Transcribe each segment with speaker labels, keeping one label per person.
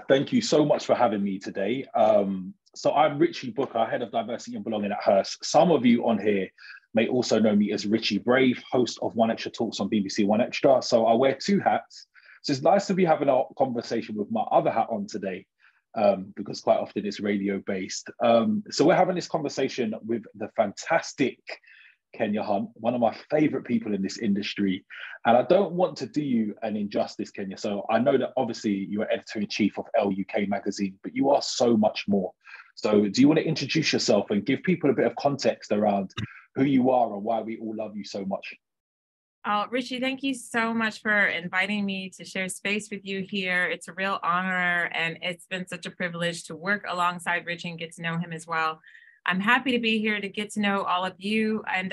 Speaker 1: Thank you so much for having me today. So I'm Richie Booker, Head of Diversity and Belonging at Hearst. Some of you on here may also know me as Richie Brave, host of One Extra Talks on BBC One Extra. So I wear two hats. So it's nice to be having a conversation with my other hat on today, because quite often it's radio based. So we're having this conversation with the fantastic Kenya Hunt, one of my favorite people in this industry. And I don't want to do you an injustice, Kenya. So I know that obviously you're Editor-in-Chief of ELLE UK magazine, but you are so much more. So do you want to introduce yourself and give people a bit of context around who you are and why we all love you so much?
Speaker 2: Richie, thank you so much for inviting me to share space with you here. It's a real honor, and it's been such a privilege to work alongside Richie and get to know him as well. I'm happy to be here to get to know all of you. And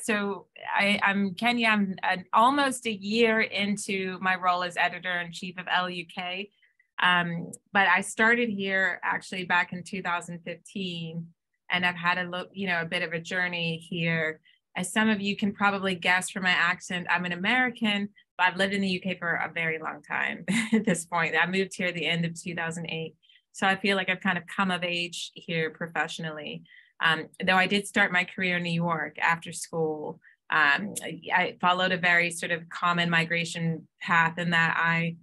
Speaker 2: so I'm Kenya. I'm almost a year into my role as Editor-in-Chief of ELLE UK. But I started here actually back in 2015, and I've had a bit of a journey here. As some of you can probably guess from my accent, I'm an American, but I've lived in the UK for a very long time at this point. I moved here at the end of 2008. So I feel like I've kind of come of age here professionally. Though I did start my career in New York after school. I followed a very sort of common migration path in that I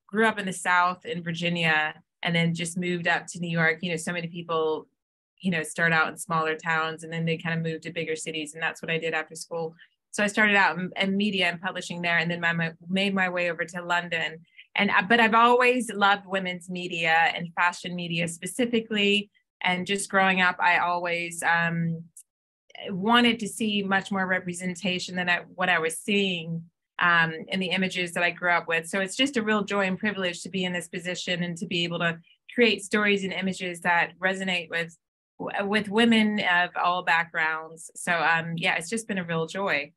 Speaker 2: grew up in the South in Virginia and then just moved up to New York. You know, so many people, start out in smaller towns and then they kind of move to bigger cities. And that's what I did after school. So I started out in media and publishing there, and then made my way over to London. But I've always loved women's media and fashion media specifically. And just growing up, I always wanted to see much more representation than what I was seeing in the images that I grew up with. So it's just a real joy and privilege to be in this position and to be able to create stories and images that resonate with women of all backgrounds. So it's just been a real joy.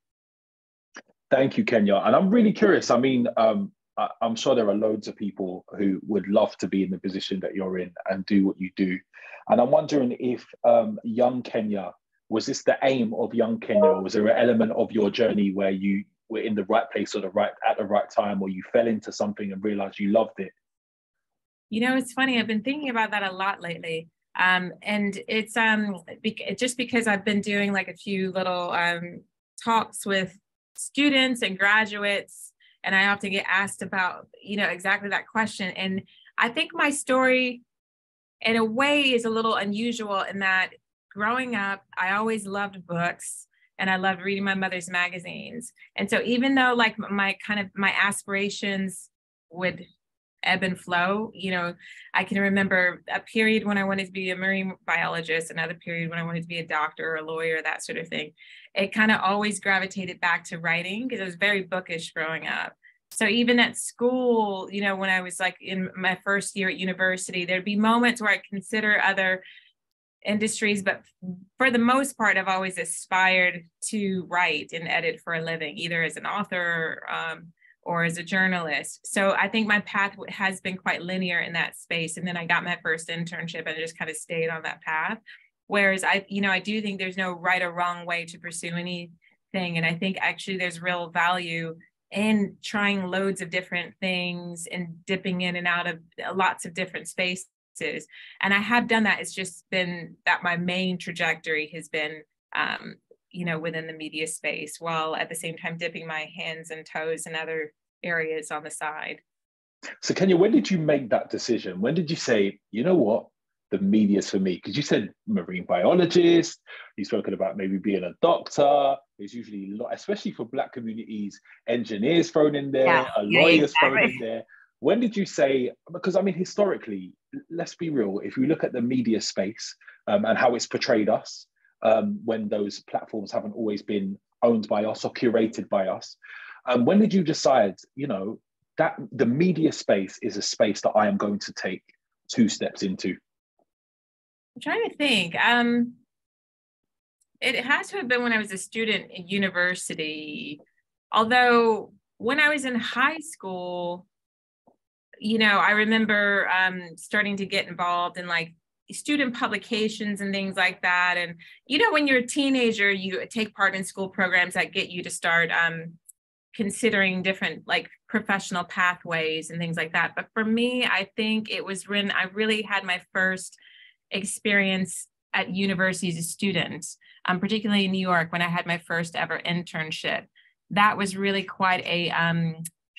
Speaker 1: Thank you, Kenya. And I'm really curious. I mean, I'm sure there are loads of people who would love to be in the position that you're in and do what you do. And I'm wondering if young Kenya, was this the aim of young Kenya, or was there an element of your journey where you were in the right place or at the right time, or you fell into something and realized you loved it?
Speaker 2: It's funny. I've been thinking about that a lot lately. And it's just because I've been doing like a few little talks with students and graduates, and I often get asked about, exactly that question. And I think my story, in a way, is a little unusual in that growing up, I always loved books and I loved reading my mother's magazines. And so even though like my aspirations would ebb and flow, I can remember a period when I wanted to be a marine biologist, another period when I wanted to be a doctor or a lawyer, that sort of thing. It kind of always gravitated back to writing because I was very bookish growing up. So even at school, when I was like in my first year at university, there'd be moments where I consider other industries, but for the most part, I've always aspired to write and edit for a living, either as an author or as a journalist. So I think my path has been quite linear in that space. And then I got my first internship and just kind of stayed on that path. Whereas I do think there's no right or wrong way to pursue anything. And I think actually there's real value in trying loads of different things and dipping in and out of lots of different spaces. And I have done that. It's just been that my main trajectory has been, within the media space, while at the same time dipping my hands and toes in other areas on the side.
Speaker 1: So Kenya, when did you make that decision? When did you say, you know what, the media's for me? Because you said marine biologist, you've spoken about maybe being a doctor. There's usually a lot, especially for Black communities, engineers thrown in there, lawyers thrown in there. When did you say, because I mean, historically, let's be real, if you look at the media space and how it's portrayed us, when those platforms haven't always been owned by us or curated by us, when did you decide, that the media space is a space that I am going to take 2 steps into?
Speaker 2: I'm trying to think. It has to have been when I was a student in university. Although when I was in high school, I remember starting to get involved in like student publications and things like that. And, when you're a teenager, you take part in school programs that get you to start considering different like professional pathways and things like that. But for me, I think it was when I really had my first experience at university as a student, particularly in New York, when I had my first ever internship. That was really quite a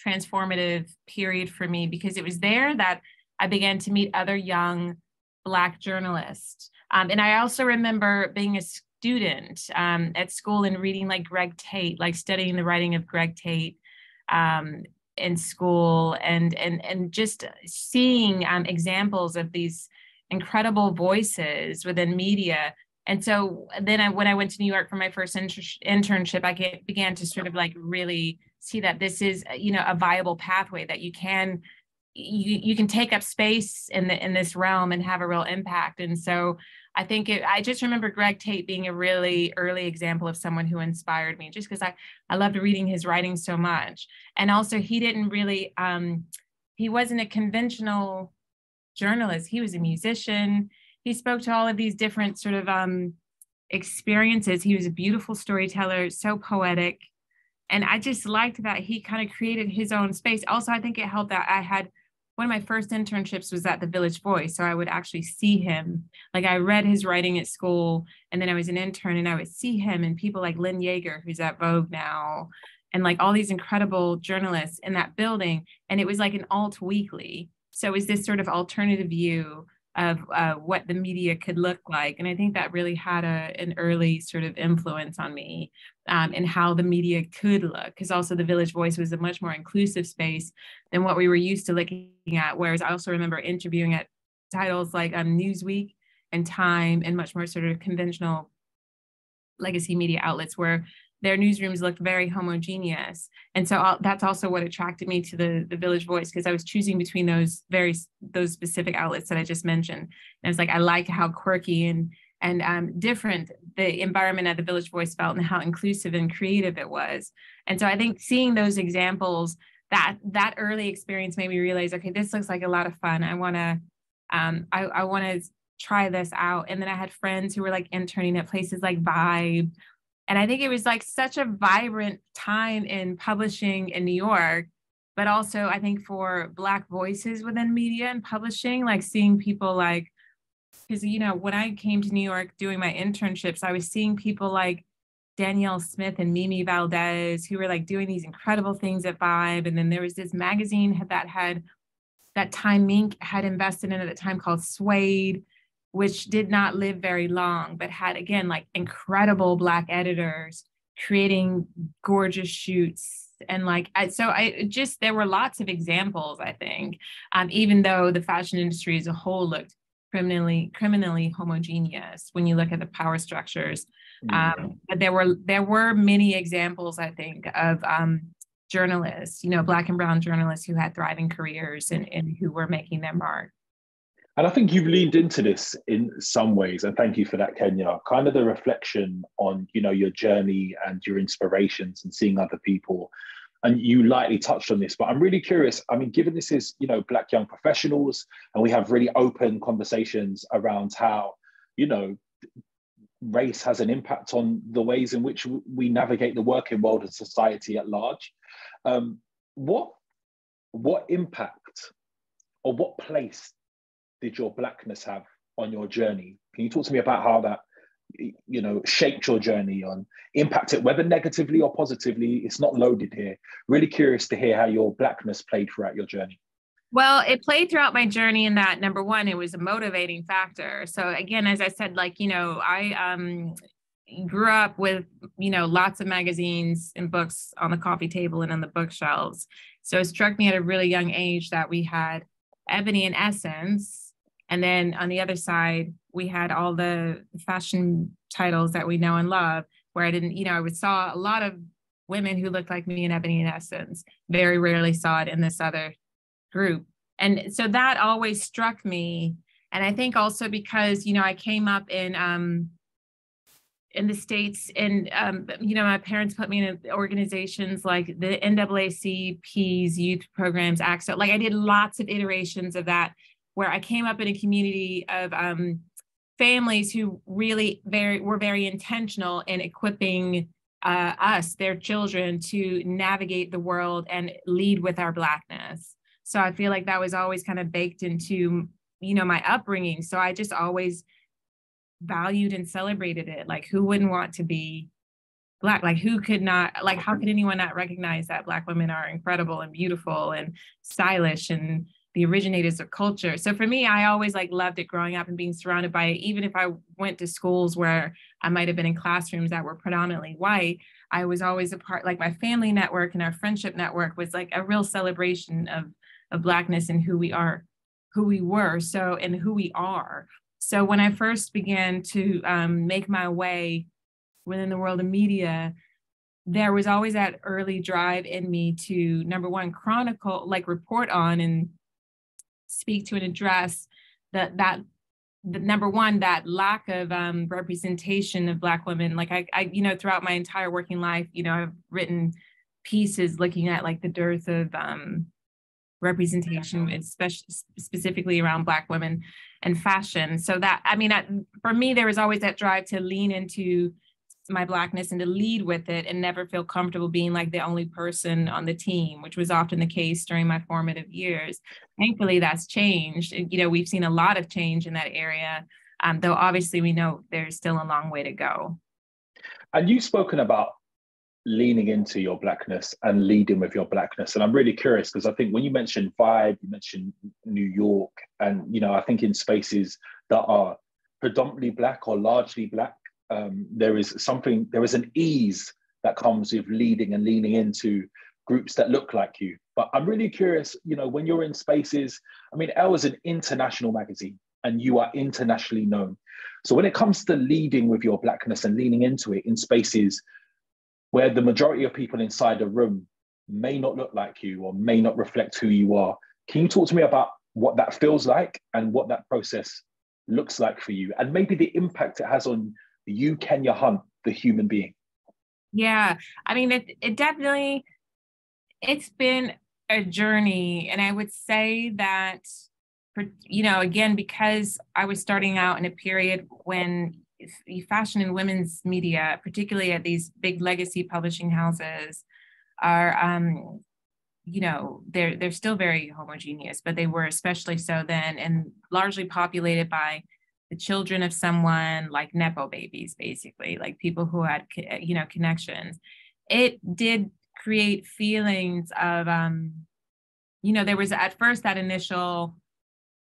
Speaker 2: transformative period for me, because it was there that I began to meet other young Black journalists. And I also remember being a student at school and reading like Greg Tate, like studying the writing of Greg Tate in school, and just seeing examples of these incredible voices within media. And so then when I went to New York for my first internship, I began to sort of like really see that this is, you know, a viable pathway, that you can take up space in this realm and have a real impact. And so I think I just remember Greg Tate being a really early example of someone who inspired me, just because I loved reading his writing so much. And also he didn't really, he wasn't a conventional journalist. He was a musician. He spoke to all of these different sort of experiences. He was a beautiful storyteller, so poetic. And I just liked that he kind of created his own space. Also, I think it helped that I had one of my first internships was at the Village Voice. So I would actually see him. Like I read his writing at school, and then I was an intern and I would see him, and people like Lynn Yeager, who's at Vogue now, and like all these incredible journalists in that building. And it was like an alt weekly. So it was this sort of alternative view of what the media could look like. And I think that really had an early sort of influence on me in how the media could look, because also the Village Voice was a much more inclusive space than what we were used to looking at. Whereas I also remember interviewing at titles like Newsweek and Time and much more sort of conventional legacy media outlets where their newsrooms looked very homogeneous. And so that's also what attracted me to the Village Voice, because I was choosing between those specific outlets that I just mentioned. And I was like, I liked how quirky and different the environment at the Village Voice felt, and how inclusive and creative it was. And so I think seeing those examples, that early experience made me realize, okay, this looks like a lot of fun. I want to try this out. And then I had friends who were like interning at places like Vibe. And I think it was like such a vibrant time in publishing in New York, but also I think for Black voices within media and publishing, like seeing people like, because, you know, when I came to New York doing my internships, I was seeing people like Danielle Smith and Mimi Valdez, who were like doing these incredible things at Vibe. And then there was this magazine that Time Inc. had invested in at the time called Suede, which did not live very long, but had, again, like incredible Black editors creating gorgeous shoots. And like, there were lots of examples, I think, even though the fashion industry as a whole looked criminally homogeneous when you look at the power structures. But there were many examples, I think, of journalists, you know, Black and brown journalists who had thriving careers and who were making their mark.
Speaker 1: And I think you've leaned into this in some ways, and thank you for that, Kenya, kind of the reflection on, you know, your journey and your inspirations and seeing other people. And you lightly touched on this, but I'm really curious. I mean, given this is, you know, Black young professionals, and we have really open conversations around how, you know, race has an impact on the ways in which we navigate the working world and society at large. What impact or what place did your Blackness have on your journey? Can you talk to me about how that, you know, shaped your journey, on impacted, whether negatively or positively? It's not loaded here. Really curious to hear how your Blackness played throughout your journey.
Speaker 2: Well, it played throughout my journey in that, number one, it was a motivating factor. So again, as I said, like, you know, I grew up with, you know, lots of magazines and books on the coffee table and on the bookshelves. So it struck me at a really young age that we had Ebony and Essence. And then on the other side, we had all the fashion titles that we know and love, where I didn't, you know, I saw a lot of women who looked like me in Ebony and Essence. Very rarely saw it in this other group. And so that always struck me. And I think also because, you know, I came up in the States, and, you know, my parents put me in organizations like the NAACP's youth programs, ACT. Like I did lots of iterations of that, where I came up in a community of families who really were very intentional in equipping us, their children, to navigate the world and lead with our Blackness. So I feel like that was always kind of baked into, my upbringing. So I just always valued and celebrated it. Like, who wouldn't want to be Black? Like, who could not, like, how could anyone not recognize that Black women are incredible and beautiful and stylish and the originators of culture? So for me, I always loved it growing up and being surrounded by it. Even if I went to schools where I might have been in classrooms that were predominantly white, I was always a part, like my family network and our friendship network was like a real celebration of Blackness and who we are, who we were, so, and who we are. So when I first began to make my way within the world of media, there was always that early drive in me to, number one, chronicle, report on and speak to and address that number one, that lack of representation of Black women. Like I throughout my entire working life, I've written pieces looking at the dearth of representation, especially specifically around Black women and fashion. So that, for me, there was always that drive to lean into my Blackness and to lead with it and never feel comfortable being the only person on the team, which was often the case during my formative years. Thankfully, that's changed. We've seen a lot of change in that area, though obviously we know there's still a long way to go.
Speaker 1: And you've spoken about leaning into your Blackness and leading with your Blackness. And I'm really curious because I think when you mentioned Vibe, you mentioned New York, and, I think in spaces that are predominantly Black or largely Black, there is an ease that comes with leading and leaning into groups that look like you. But I'm really curious, when you're in spaces, Elle is an international magazine and you are internationally known. So when it comes to leading with your Blackness and leaning into it in spaces where the majority of people inside the room may not look like you or may not reflect who you are, can you talk to me about what that feels like and what that process looks like for you, and maybe the impact it has on you, Kenya Hunt, the human being?
Speaker 2: Yeah, it definitely, it's been a journey. And I would say that, again, because I was starting out in a period when fashion and women's media, particularly at these big legacy publishing houses, are, they're still very homogeneous, but they were especially so then, and largely populated by the children of someone, like Nepo babies, basically, like people who had, connections. It did create feelings of, there was at first that initial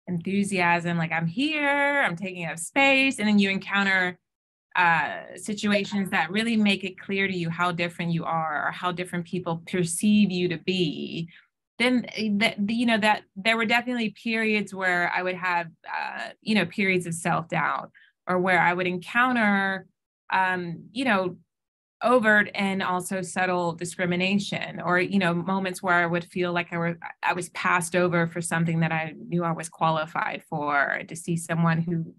Speaker 2: enthusiasm, like I'm here, I'm taking up space, and then you encounter situations that really make it clear to you how different you are or how different people perceive you to be. Then that there were definitely periods where I would have periods of self-doubt, or where I would encounter overt and also subtle discrimination, or moments where I would feel like I was passed over for something that I knew I was qualified for, to see someone who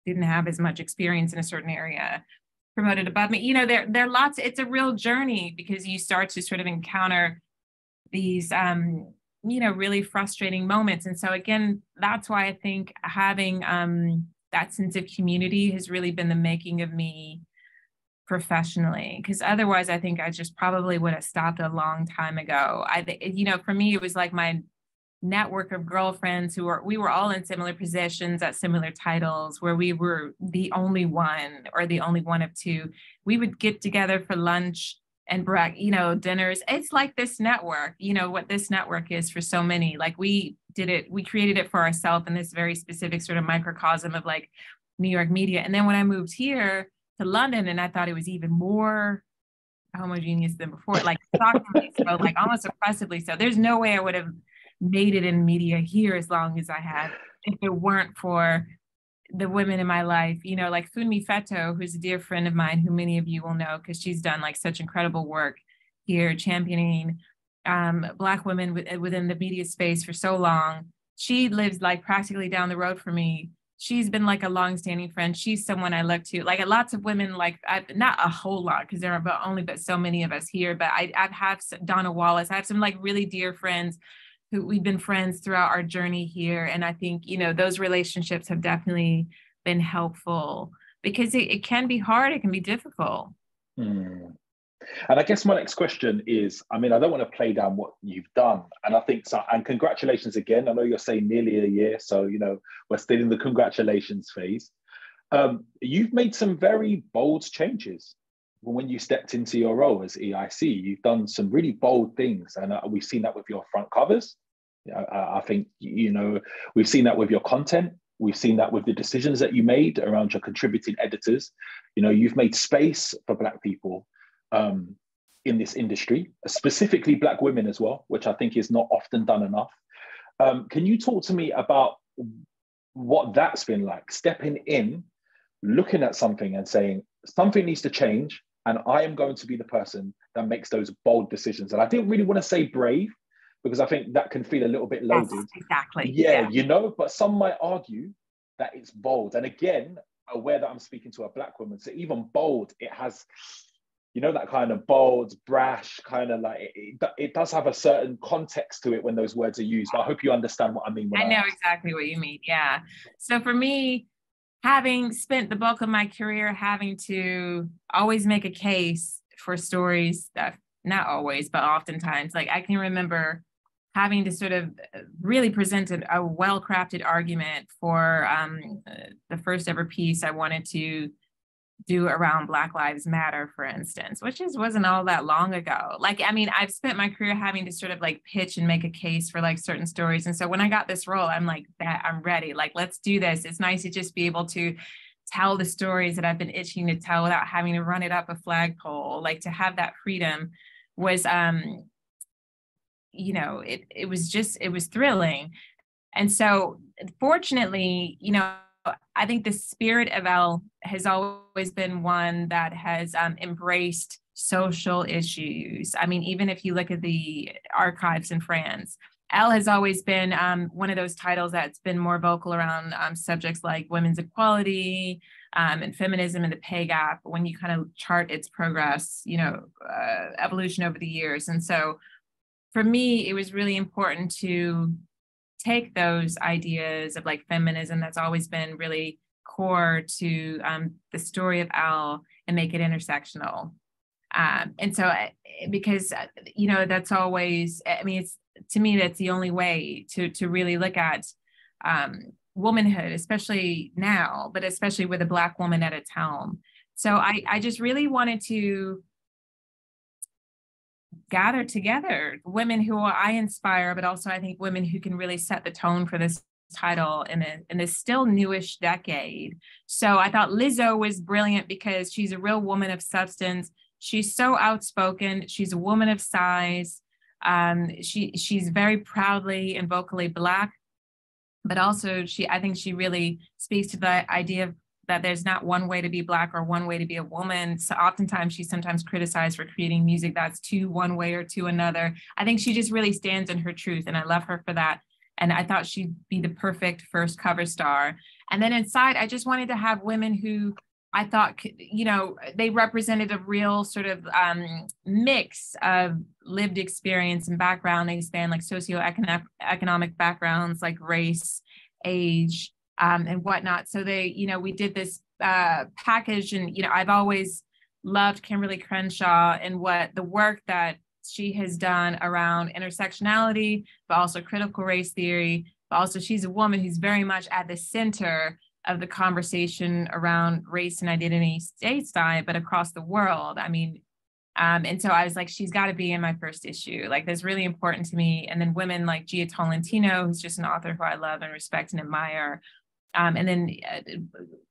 Speaker 2: didn't have as much experience in a certain area promoted above me. There are lots. It's a real journey, because you start to sort of encounter these really frustrating moments. And so again, that's why I think having that sense of community has really been the making of me professionally, because otherwise I think I just probably would have stopped a long time ago. For me, it was like my network of girlfriends we were all in similar positions at similar titles, where we were the only one or the only one of two. We would get together for lunch and dinners. It's like this network, what this network is for so many. Like we created it for ourselves in this very specific sort of microcosm of New York media. And then when I moved here to London, and I thought it was even more homogeneous than before, shockingly so, almost oppressively so. There's no way I would have made it in media here as long as I have if it weren't for the women in my life, like Funmi Feto, who's a dear friend of mine, who many of you will know because she's done such incredible work here championing Black women within the media space for so long. She lives practically down the road from me. She's been a longstanding friend. She's someone I look to. Lots of women, not a whole lot, because there are only but so many of us here, but I have Donna Wallace. I have some really dear friends who we've been friends throughout our journey here. And I think, those relationships have definitely been helpful, because it can be hard, it can be difficult.
Speaker 1: And I guess my next question is, I mean, I don't want to play down what you've done. And I think so, and congratulations again. I know you're saying nearly a year. So, you know, we're still in the congratulations phase. You've made some very bold changes when you stepped into your role as EIC. You've done some really bold things. And we've seen that with your front covers. I think, you know, we've seen that with your content. We've seen that with the decisions that you made around your contributing editors. You know, you've made space for Black people in this industry, specifically Black women as well, which I think is not often done enough. Can you talk to me about what that's been like, stepping in, looking at something and saying, something needs to change, and I am going to be the person that makes those bold decisions? And I didn't really want to say brave, because I think that can feel a little bit loaded.
Speaker 2: Yes, exactly.
Speaker 1: Yeah, you know, but some might argue that it's bold. And again, aware that I'm speaking to a Black woman, so even bold, it has, you know, that kind of bold, brash, kind of like, it does have a certain context to it when those words are used. But I hope you understand what I mean.
Speaker 2: I know exactly what you mean, yeah. So for me, having spent the bulk of my career having to always make a case for stories that, not always, but oftentimes, like I can remember having to sort of really present a well-crafted argument for the first ever piece I wanted to do around Black Lives Matter, for instance, which wasn't all that long ago. Like, I mean, I've spent my career having to sort of like pitch and make a case for like certain stories. And so when I got this role, I'm like, that I'm ready. Like, let's do this. It's nice to just be able to tell the stories that I've been itching to tell without having to run it up a flagpole. Like, to have that freedom was, you know, it was thrilling. And so fortunately, you know, I think the spirit of ELLE has always been one that has embraced social issues. I mean, even if you look at the archives in France, ELLE has always been one of those titles that's been more vocal around subjects like women's equality and feminism and the pay gap, when you kind of chart its progress, you know, evolution over the years. And so for me, it was really important to take those ideas of like feminism that's always been really core to the story of ELLE and make it intersectional. And so, because, you know, that's always, I mean, it's, to me, that's the only way to really look at womanhood, especially now, but especially with a Black woman at its helm. So I just really wanted to gather together women who I inspire, but also I think women who can really set the tone for this title in this still newish decade. So I thought Lizzo was brilliant because she's a real woman of substance. She's so outspoken. She's a woman of size. She's very proudly and vocally Black, but also I think she really speaks to the idea of that there's not one way to be Black or one way to be a woman. So oftentimes she's sometimes criticized for creating music that's too one way or to another. I think she just really stands in her truth, and I love her for that. And I thought she'd be the perfect first cover star. And then inside, I just wanted to have women who I thought, you know, they represented a real sort of mix of lived experience and background. They span like socioeconomic backgrounds, like race, age, and whatnot. So they, you know, we did this package, and, you know, I've always loved Kimberly Crenshaw and what the work that she has done around intersectionality, but also critical race theory, but also she's a woman who's very much at the center of the conversation around race and identity stateside, but across the world. I mean, and so I was like, she's got to be in my first issue. Like, that's really important to me. And then women like Gia Tolentino, who's just an author who I love and respect and admire. And then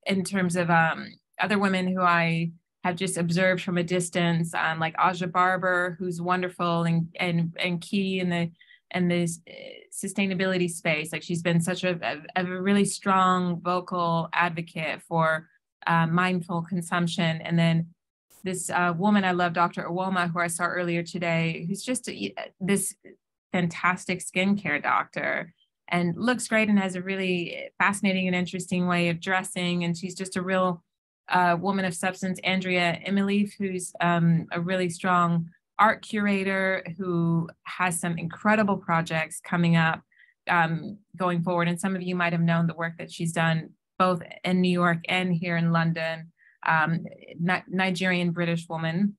Speaker 2: in terms of other women who I have just observed from a distance, like Aja Barber, who's wonderful and key in the sustainability space. Like, she's been such a really strong vocal advocate for mindful consumption. And then this woman I love, Dr. Awoma, who I saw earlier today, who's just this fantastic skincare doctor and looks great and has a really fascinating and interesting way of dressing. And she's just a real woman of substance. Andrea Emilief, who's a really strong art curator who has some incredible projects coming up going forward. And some of you might have known the work that she's done both in New York and here in London. Nigerian British woman.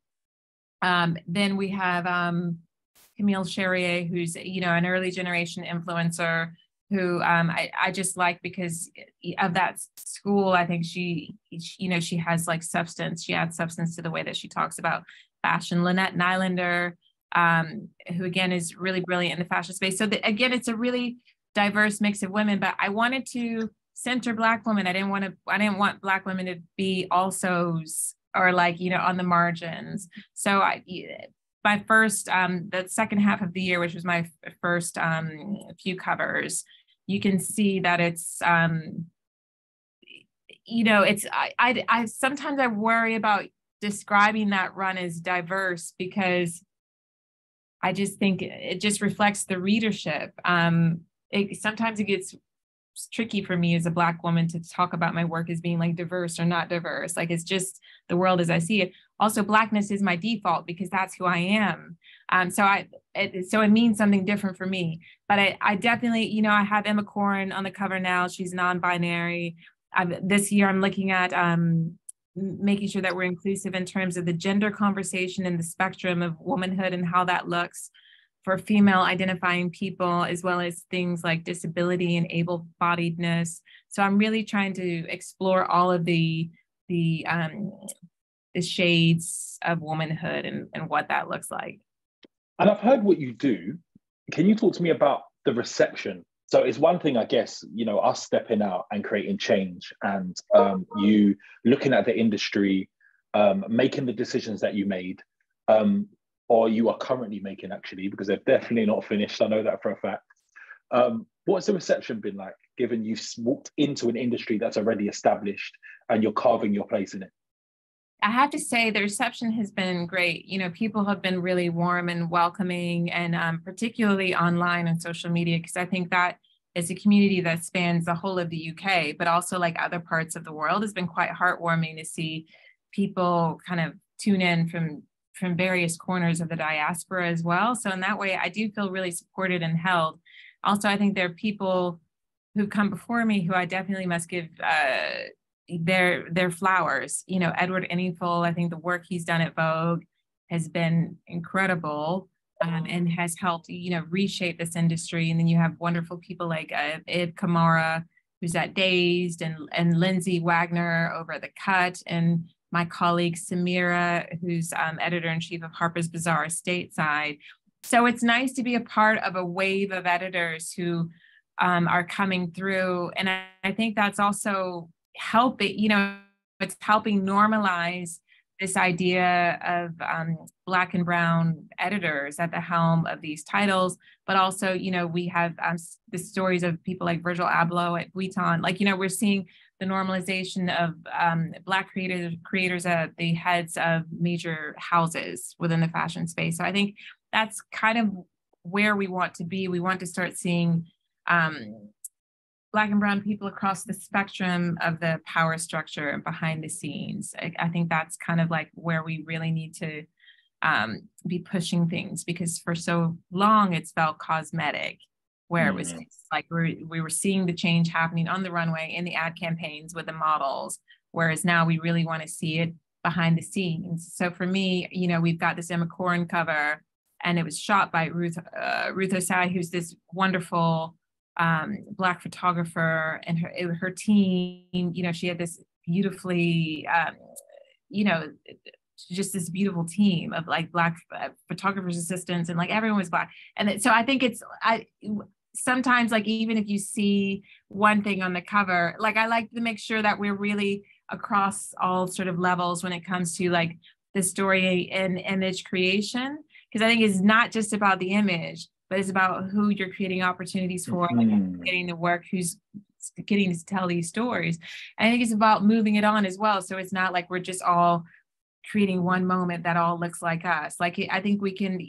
Speaker 2: Then we have Camille Cherrier, who's, you know, an early generation influencer who I just like because of that school. I think she, you know, she has like substance. She adds substance to the way that she talks about fashion. Lynette Nylander, who again is really brilliant in the fashion space. So again, it's a really diverse mix of women, but I wanted to center Black women. I didn't want Black women to be also or like, you know, on the margins. So my first, the second half of the year, which was my first few covers, you can see that it's, you know, it's, I sometimes I worry about describing that run as diverse because I just think it just reflects the readership. Sometimes it gets tricky for me as a Black woman to talk about my work as being like diverse or not diverse. Like it's just the world as I see it. Also, Blackness is my default because that's who I am. So it means something different for me. But I definitely, you know, I have Emma Corrin on the cover now. She's non-binary. This year I'm looking at making sure that we're inclusive in terms of the gender conversation and the spectrum of womanhood and how that looks for female identifying people, as well as things like disability and able-bodiedness. So I'm really trying to explore all of the shades of womanhood and what that looks like.
Speaker 1: And I've heard what you do. Can you talk to me about the reception? So it's one thing, I guess, you know, us stepping out and creating change and you looking at the industry, making the decisions that you made, or you are currently making actually, because they're definitely not finished. I know that for a fact. What's the reception been like, given you've walked into an industry that's already established and you're carving your place in it?
Speaker 2: I have to say the reception has been great. You know, people have been really warm and welcoming, and particularly online and social media, because I think that is a community that spans the whole of the UK, but also like other parts of the world. It's been quite heartwarming to see people kind of tune in from various corners of the diaspora as well. So in that way, I do feel really supported and held. Also, I think there are people who've come before me who I definitely must give their flowers. You know, Edward Inningful, I think the work he's done at Vogue has been incredible and has helped, you know, reshape this industry. And then you have wonderful people like Ib Kamara, who's at Dazed, and Lindsay Wagner over at The Cut, and my colleague Samira, who's editor-in-chief of Harper's Bazaar Stateside. So it's nice to be a part of a wave of editors who are coming through. And I think that's also helping, you know, it's helping normalize this idea of Black and brown editors at the helm of these titles. But also, you know, we have the stories of people like Virgil Abloh at Vuitton. Like, you know, we're seeing the normalization of Black creators at the heads of major houses within the fashion space. So I think that's kind of where we want to be. We want to start seeing Black and brown people across the spectrum of the power structure and behind the scenes. I think that's kind of like where we really need to be pushing things, because for so long it's felt cosmetic, where it was like we were seeing the change happening on the runway in the ad campaigns with the models, whereas now we really want to see it behind the scenes. So for me, you know, we've got this Emma Corrin cover, and it was shot by Ruth Osai, who's this wonderful Black photographer, and her team. You know, she had this beautifully, you know, just this beautiful team of like Black photographers, assistants, and like everyone was Black. And so I think sometimes, like, even if you see one thing on the cover, like I like to make sure that we're really across all sort of levels when it comes to like the story and image creation, because I think it's not just about the image, but it's about who you're creating opportunities for, like getting the work, who's getting to tell these stories. And I think it's about moving it on as well. So it's not like we're just all creating one moment that all looks like us. Like, I think we can,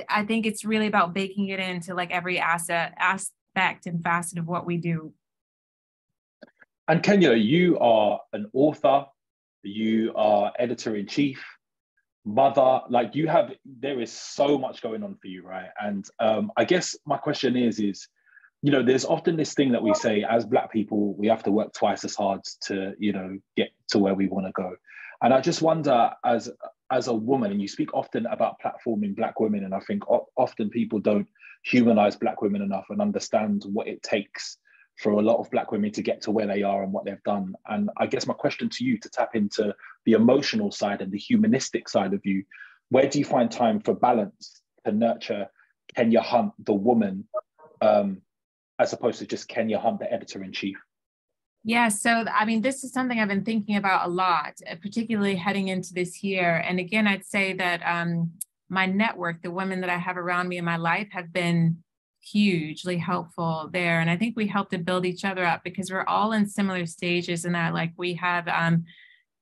Speaker 2: I think it's really about baking it into like every aspect and facet of what we do.
Speaker 1: And Kenya, you are an author, you are editor-in-chief, mother, like there is so much going on for you, right? And I guess my question is, you know, there's often this thing that we say as Black people, we have to work twice as hard to, you know, get to where we want to go. And I just wonder, as as a woman, and you speak often about platforming Black women, and I think often people don't humanize Black women enough and understand what it takes for a lot of Black women to get to where they are and what they've done. And I guess my question to you, to tap into the emotional side and the humanistic side of you, where do you find time for balance to nurture Kenya Hunt, the woman, as opposed to just Kenya Hunt, the editor-in-chief?
Speaker 2: Yeah, so I mean, this is something I've been thinking about a lot, particularly heading into this year. And again, I'd say that my network, the women that I have around me in my life, have been hugely helpful there. And I think we help to build each other up because we're all in similar stages in that, like, we have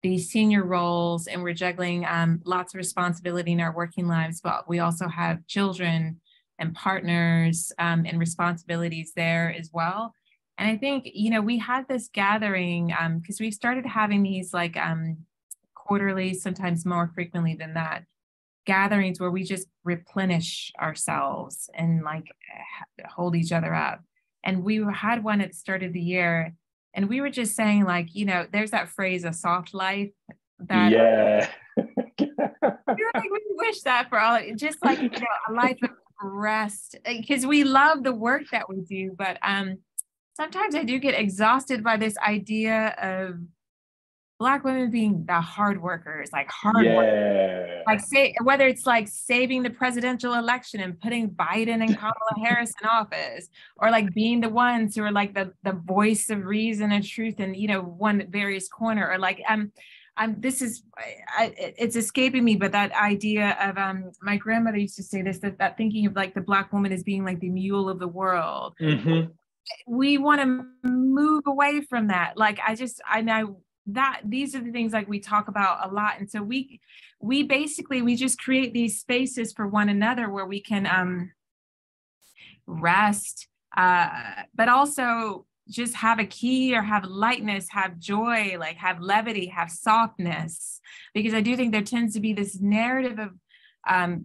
Speaker 2: these senior roles and we're juggling lots of responsibility in our working lives, but we also have children and partners and responsibilities there as well. And I think, you know, we had this gathering because we started having these like quarterly, sometimes more frequently than that, gatherings where we just replenish ourselves and like hold each other up. And we had one at the start of the year, and we were just saying, like, you know, there's that phrase, a soft life, that
Speaker 1: yeah.
Speaker 2: you're like, we wish that for all, just like, you know, a life of rest, because we love the work that we do, but sometimes I do get exhausted by this idea of Black women being the hard workers, like hard work. Like, say, whether it's like saving the presidential election and putting Biden and Kamala Harris in office, or like being the ones who are like the voice of reason and truth in, you know, one various corner, or like it's escaping me, but that idea of my grandmother used to say this, that thinking of like the Black woman as being like the mule of the world.
Speaker 1: Mm-hmm.
Speaker 2: We want to move away from that. Like, I know that these are the things like we talk about a lot. And so we just create these spaces for one another where we can rest, but also just have a key, or have lightness, have joy, like have levity, have softness. Because I do think there tends to be this narrative of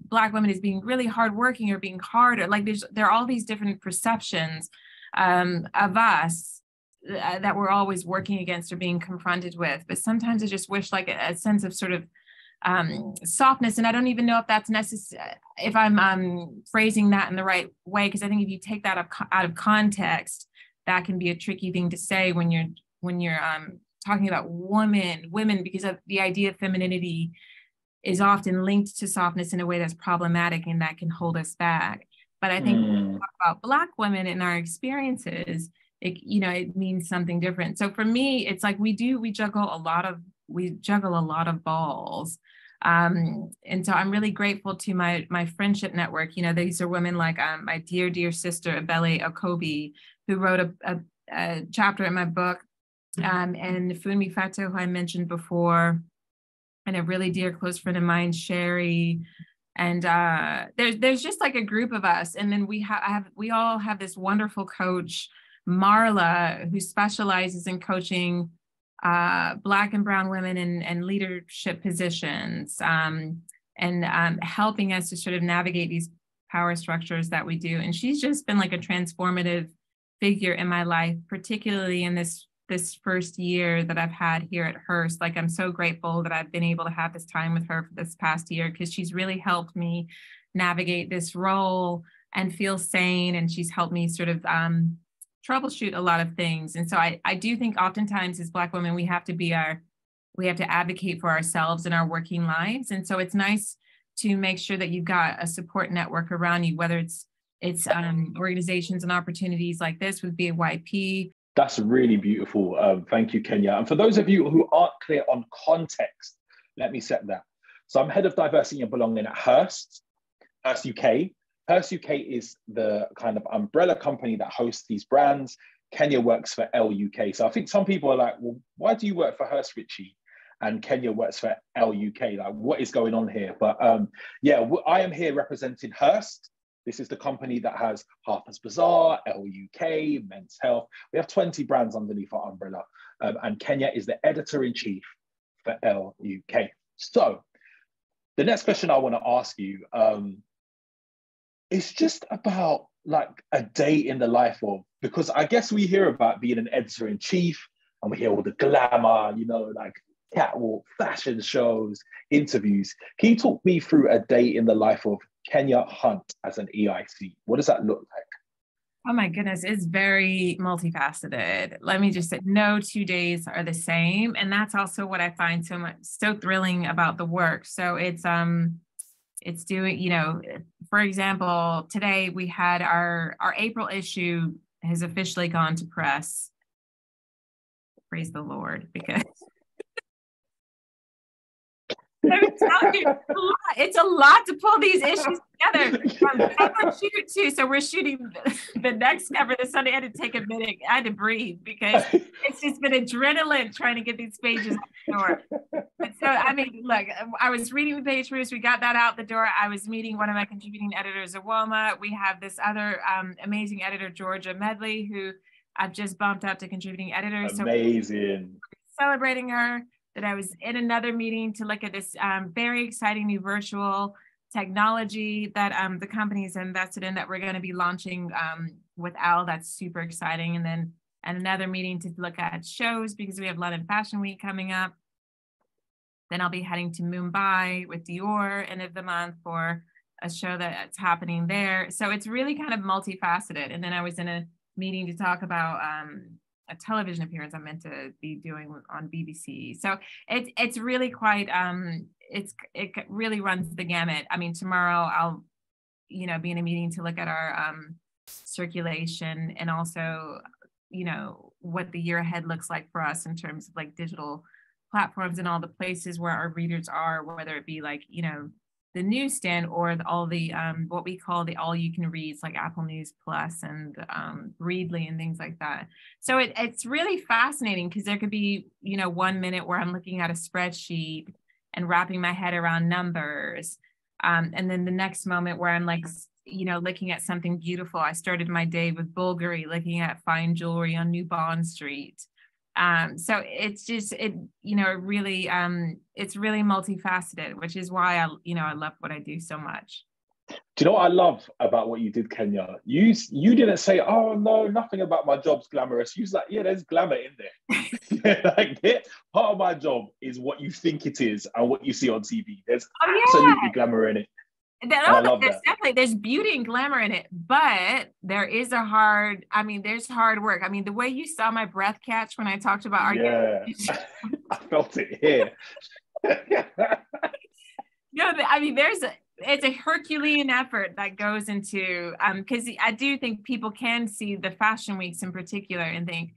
Speaker 2: Black women as being really hardworking or being hard, or like there are all these different perceptions of us that we're always working against or being confronted with. But sometimes I just wish like a sense of sort of softness. And I don't even know if that's necessary, if I'm phrasing that in the right way, because I think if you take that out of context, that can be a tricky thing to say when you're talking about women, because of the idea of femininity is often linked to softness in a way that's problematic and that can hold us back. But I think when we talk about Black women and our experiences, it means something different. So for me, it's like we juggle a lot of balls. And so I'm really grateful to my friendship network. You know, these are women like my dear sister, Ebele Okobi, who wrote a chapter in my book, and Funmi Fato, who I mentioned before, and a really dear close friend of mine, Sherry. And there's just like a group of us. And then we all have this wonderful coach, Marla, who specializes in coaching Black and brown women in leadership positions, and helping us to sort of navigate these power structures that we do. And she's just been like a transformative figure in my life, particularly in this first year that I've had here at Hearst. Like, I'm so grateful that I've been able to have this time with her for this past year, because she's really helped me navigate this role and feel sane. And she's helped me sort of troubleshoot a lot of things. And so I do think oftentimes as Black women, we have to advocate for ourselves in our working lives. And so it's nice to make sure that you've got a support network around you, whether it's organizations and opportunities like this with BYP.
Speaker 1: That's really beautiful. Thank you, Kenya. And for those of you who aren't clear on context, let me set that. So I'm head of diversity and belonging at Hearst UK. Hearst UK is the kind of umbrella company that hosts these brands. Kenya works for ELLE UK. So I think some people are like, well, why do you work for Hearst, Richie? And Kenya works for ELLE UK. Like, what is going on here? But yeah, I am here representing Hearst. This is the company that has Harper's Bazaar, ELLE UK, Men's Health. We have 20 brands underneath our umbrella. And Kenya is the editor-in-chief for ELLE UK. So the next question I want to ask you is just about like a day in the life of, because I guess we hear about being an editor-in-chief and we hear all the glamour, you know, like catwalk, fashion shows, interviews. Can you talk me through a day in the life of Kenya Hunt as an EIC? What does that look like?
Speaker 2: Oh my goodness, it's very multifaceted. Let me just say, no 2 days are the same. And that's also what I find so thrilling about the work. So it's doing, for example, today we had our April issue has officially gone to press. Praise the Lord, because it's a lot to pull these issues together. Too. So we're shooting the next cover this Sunday. I had to take a minute. I had to breathe because it's just been adrenaline trying to get these pages out the door. And so, I mean, look, I was reading the page proofs. We got that out the door. I was meeting one of my contributing editors, Awoma. We have this other amazing editor, Georgia Medley, who I've just bumped up to contributing editor.
Speaker 1: Amazing.
Speaker 2: So celebrating her. That I was in another meeting to look at this very exciting new virtual technology that the company has invested in that we're going to be launching with ELLE. That's super exciting. And then another meeting to look at shows because we have London Fashion Week coming up. Then I'll be heading to Mumbai with Dior end of the month for a show that's happening there. So it's really kind of multifaceted. And then I was in a meeting to talk about a television appearance I'm meant to be doing on BBC. So it's really quite, it really runs the gamut. I mean, tomorrow I'll, be in a meeting to look at our circulation and also, what the year ahead looks like for us in terms of like digital platforms and all the places where our readers are, whether it be like, the newsstand or all the what we call the all you can reads like Apple News Plus and Readly and things like that. So it's really fascinating because there could be 1 minute where I'm looking at a spreadsheet and wrapping my head around numbers, and then the next moment where I'm like looking at something beautiful. I started my day with Bulgari looking at fine jewelry on New Bond Street. So it's just, really, it's really multifaceted, which is why I love what I do so much.
Speaker 1: Do you know what I love about what you did, Kenya? You didn't say, oh no, nothing about my job's glamorous. You was like, yeah, there's glamour in there. Part of my job is what you think it is and what you see on TV. There's absolutely glamour in it.
Speaker 2: There's beauty and glamour in it, but there is there's hard work. I mean, the way you saw my breath catch when I talked about our
Speaker 1: I felt it here.
Speaker 2: It's a Herculean effort that goes into, because I do think people can see the fashion weeks in particular and think,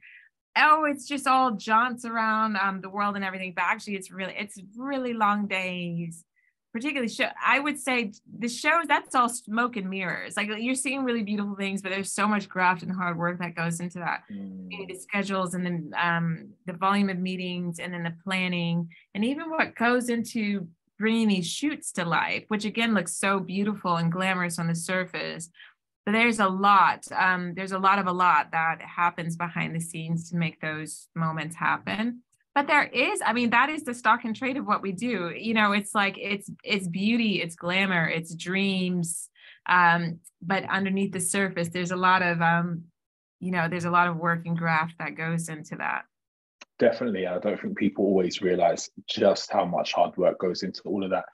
Speaker 2: oh, it's just all jaunts around the world and everything, but actually it's really long days. Particularly I would say the shows, that's all smoke and mirrors. Like you're seeing really beautiful things, but there's so much graft and hard work that goes into that. The schedules and then the volume of meetings and then the planning and even what goes into bringing these shoots to life, which again looks so beautiful and glamorous on the surface. But there's a lot that happens behind the scenes to make those moments happen. But that is the stock and trade of what we do. It's like, it's beauty, it's glamour, it's dreams. But underneath the surface, there's a lot of, work and graft that goes into that.
Speaker 1: Definitely. I don't think people always realize just how much hard work goes into all of that.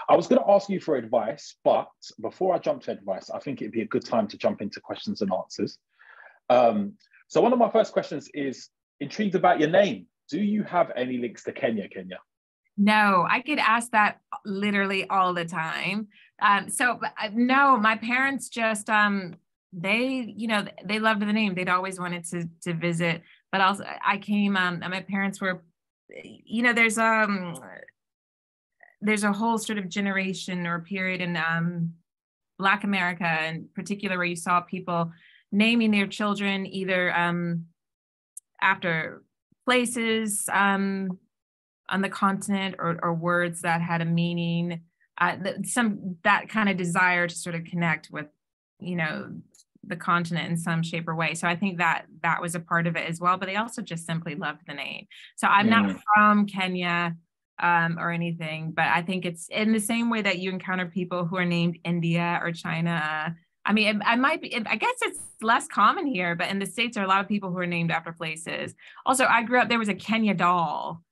Speaker 1: I was going to ask you for advice, but before I jump to advice, I think it'd be a good time to jump into questions and answers. So one of my first questions is intrigued about your name. Do you have any links to Kenya?
Speaker 2: No, I get asked that literally all the time. No, my parents just, they loved the name. They'd always wanted to visit, but also I came, and my parents were, there's a whole sort of generation or period in Black America in particular where you saw people naming their children either after places on the continent or words that had a meaning, that kind of desire to sort of connect with, the continent in some shape or way. So I think that was a part of it as well, but they also just simply loved the name. So I'm not from Kenya or anything, but I think it's in the same way that you encounter people who are named India or China. I mean, I guess it's less common here, but in the States, there are a lot of people who are named after places. Also, I grew up, there was a Kenya doll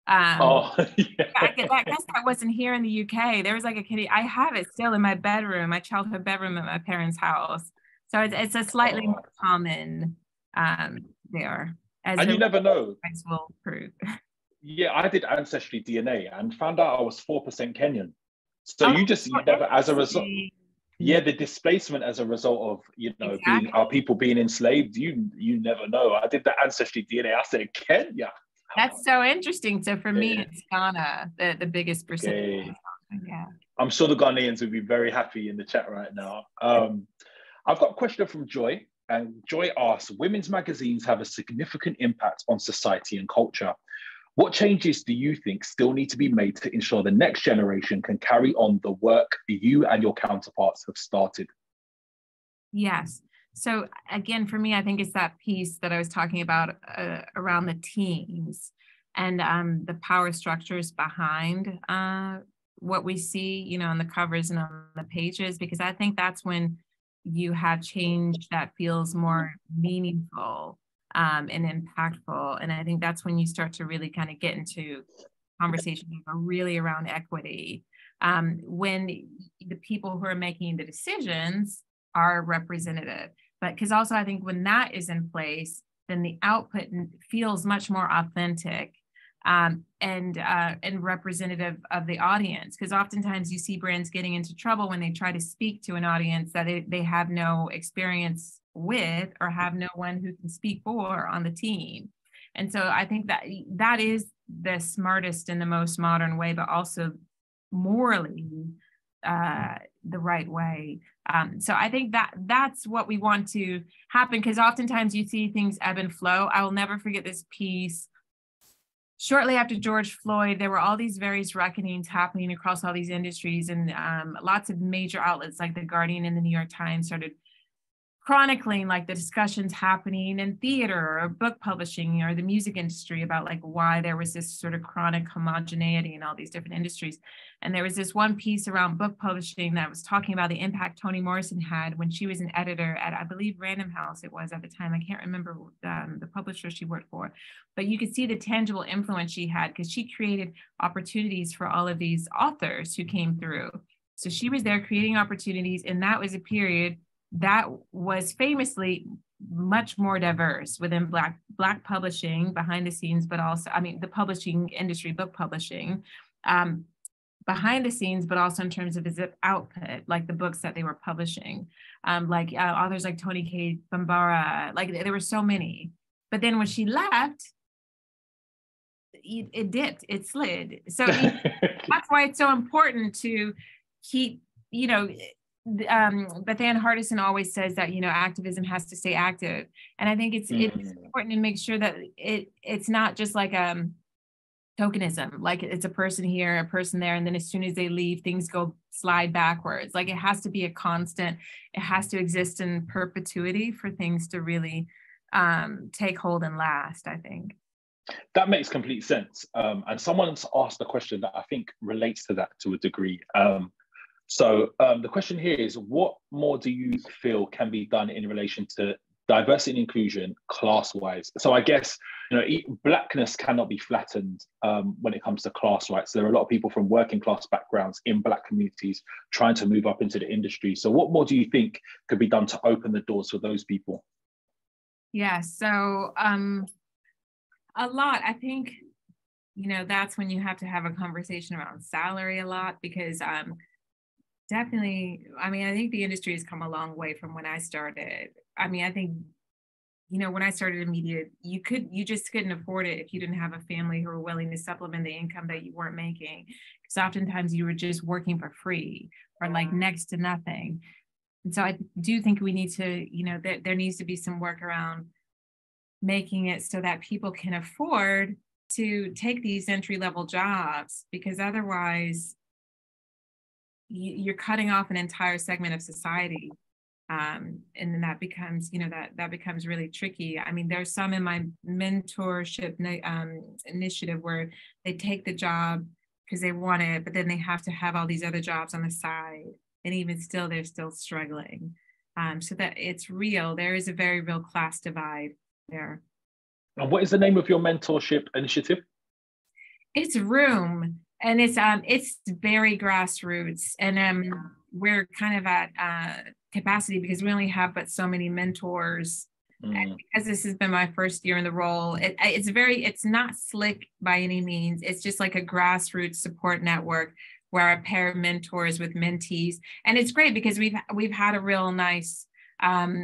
Speaker 1: Oh, yeah.
Speaker 2: I guess that wasn't here in the UK. There was like a kitty. I have it still in my bedroom, my childhood bedroom at my parents' house. So it's a slightly more common there, as
Speaker 1: And
Speaker 2: the
Speaker 1: you never know.
Speaker 2: will prove.
Speaker 1: Yeah, I did ancestry DNA and found out I was 4% Kenyan. So
Speaker 2: Oh,
Speaker 1: you never, as a result,
Speaker 2: interesting.
Speaker 1: yeah, the displacement as a result of, being
Speaker 2: Exactly.
Speaker 1: our people being enslaved, you never know. I did the ancestry DNA. I said Kenya.
Speaker 2: That's so interesting. So for me,
Speaker 1: Yeah.
Speaker 2: it's Ghana, the biggest percentage.
Speaker 1: Okay.
Speaker 2: Yeah.
Speaker 1: I'm sure the Ghanaians would be very happy in the chat right now. I've got a question from Joy, and Joy asks, women's magazines have a significant impact on society and culture. What changes do you think still need to be made to ensure the next generation can carry on the work you and your counterparts have started?
Speaker 2: Yes. So again, for me, I think it's that piece that I was talking about around the teams and the power structures behind what we see, on the covers and on the pages, because I think that's when you have change that feels more meaningful and impactful. And I think that's when you start to really kind of get into conversations that are really around equity. When the people who are making the decisions are representative. But because also I think when that is in place, then the output feels much more authentic and representative of the audience. Because oftentimes you see brands getting into trouble when they try to speak to an audience that they have no experience with or have no one who can speak for on the team. And so I think that is the smartest and the most modern way, but also morally the right way. So I think that's what we want to happen, because oftentimes you see things ebb and flow. I will never forget this piece. Shortly after George Floyd, there were all these various reckonings happening across all these industries, and lots of major outlets like The Guardian and the New York Times started chronicling like the discussions happening in theater or book publishing or the music industry about like why there was this sort of chronic homogeneity in all these different industries. And there was this one piece around book publishing that was talking about the impact Toni Morrison had when she was an editor at, I believe, Random House it was at the time. I can't remember the publisher she worked for, but you could see the tangible influence she had because she created opportunities for all of these authors who came through. So she was there creating opportunities, and that was a period that was famously much more diverse within Black publishing behind the scenes, but also, the publishing industry, book publishing, behind the scenes, but also in terms of its output, like the books that they were publishing, authors like Toni K. Bambara, like there were so many. But then when she left, it dipped, it slid. So that's why it's so important to keep, Beth Ann Hardison always says that, activism has to stay active. And I think it's important to make sure that it's not just like tokenism, like it's a person here, a person there, and then as soon as they leave, things slide backwards. Like it has to be a constant, it has to exist in perpetuity for things to really take hold and last, I think.
Speaker 1: That makes complete sense. And someone's asked a question that I think relates to that to a degree. So the question here is, what more do you feel can be done in relation to diversity and inclusion class-wise? So I guess, Blackness cannot be flattened when it comes to class, right? So there are a lot of people from working class backgrounds in Black communities trying to move up into the industry. So what more do you think could be done to open the doors for those people?
Speaker 2: Yeah, so a lot. I think, that's when you have to have a conversation around salary a lot, because definitely, I think the industry has come a long way from when I started. I think, when I started in media, you just couldn't afford it if you didn't have a family who were willing to supplement the income that you weren't making. Because oftentimes you were just working for free or like next to nothing. And so I do think we need to, there needs to be some work around making it so that people can afford to take these entry-level jobs, because otherwise you're cutting off an entire segment of society. And then that becomes, that becomes really tricky. There's some in my mentorship initiative where they take the job because they want it, but then they have to have all these other jobs on the side. And even still, they're still struggling. So that it's real. There is a very real class divide there.
Speaker 1: And what is the name of your mentorship initiative?
Speaker 2: It's room, and it's very grassroots, and we're kind of at capacity because we only have but so many mentors. And because this has been my first year in the role, it's not slick by any means. It's just like a grassroots support network where I pair mentors with mentees, and it's great because we've had a real nice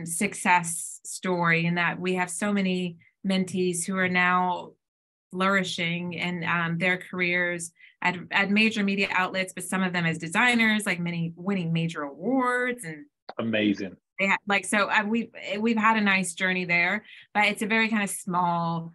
Speaker 2: success story in that we have so many mentees who are now flourishing in their careers at major media outlets, but some of them as designers, like many winning major awards. And
Speaker 1: amazing.
Speaker 2: they have, like, so we've had a nice journey there, but it's a very kind of small,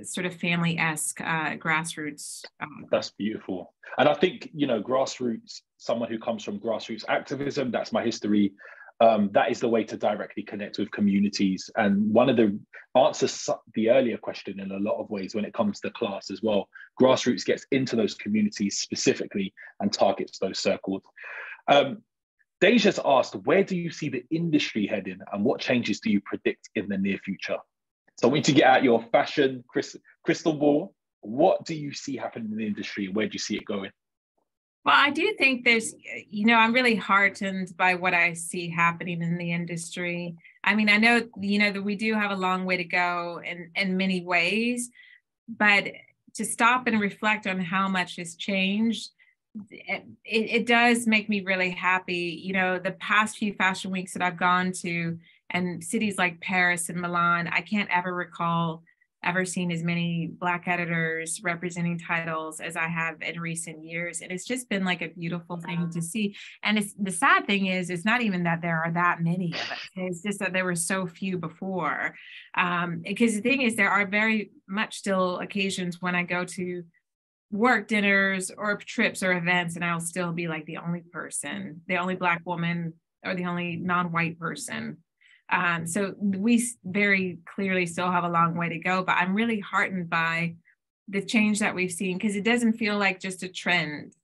Speaker 2: sort of family-esque grassroots.
Speaker 1: That's beautiful. And I think, you know, grassroots, someone who comes from grassroots activism, that's my history. That is the way to directly connect with communities. And one of the answers the earlier question in a lot of ways when it comes to class as well. Grassroots gets into those communities specifically and targets those circles. Deja's asked, where do you see the industry heading and what changes do you predict in the near future? So I want you to get out your fashion crystal ball. What do you see happening in the industry? Where do you see it going?
Speaker 2: Well, I do think there's, you know, I'm really heartened by what I see happening in the industry. I mean, I know, you know, that we do have a long way to go in many ways, but to stop and reflect on how much has changed, it does make me really happy. You know, the past few fashion weeks that I've gone to, and cities like Paris and Milan, I can't ever recall ever seen as many Black editors representing titles as I have in recent years. And it's just been like a beautiful thing to see. And it's, the sad thing is, it's not even that there are that many of us. It's just that there were so few before. Because the thing is, there are very much still occasions when I go to work dinners or trips or events, and I'll still be like the only person, the only Black woman, or the only non-white person. So we very clearly still have a long way to go, but I'm really heartened by the change that we've seen, because it doesn't feel like just a trend.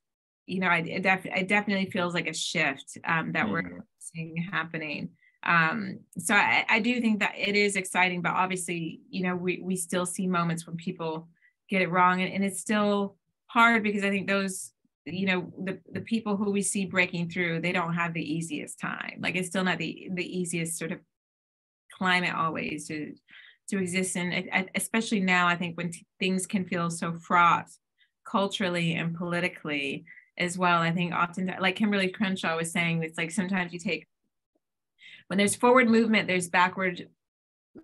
Speaker 2: You know, it definitely feels like a shift that we're seeing happening. So I do think that it is exciting, but obviously, you know, we still see moments when people get it wrong, and it's still hard because I think those, you know, the people who we see breaking through, they don't have the easiest time. Like, it's still not the easiest sort of climate always to exist in, especially now, I think, when things can feel so fraught culturally and politically as well. I think often, like Kimberly Crenshaw was saying, it's like sometimes when there's forward movement, there's backward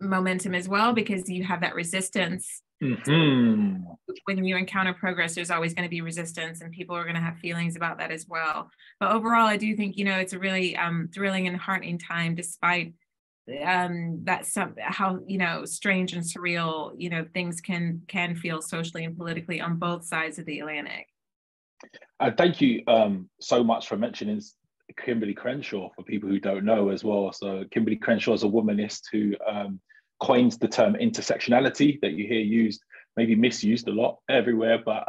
Speaker 2: momentum as well, because you have that resistance. When you encounter progress, there's always going to be resistance, and people are going to have feelings about that as well. But overall, I do think, you know, it's a really thrilling and heartening time, despite how, you know, strange and surreal, you know, things can feel socially and politically on both sides of the Atlantic.
Speaker 1: Thank you so much for mentioning Kimberly Crenshaw, for people who don't know as well. So Kimberly Crenshaw is a womanist who coins the term intersectionality that you hear used, maybe misused a lot everywhere, but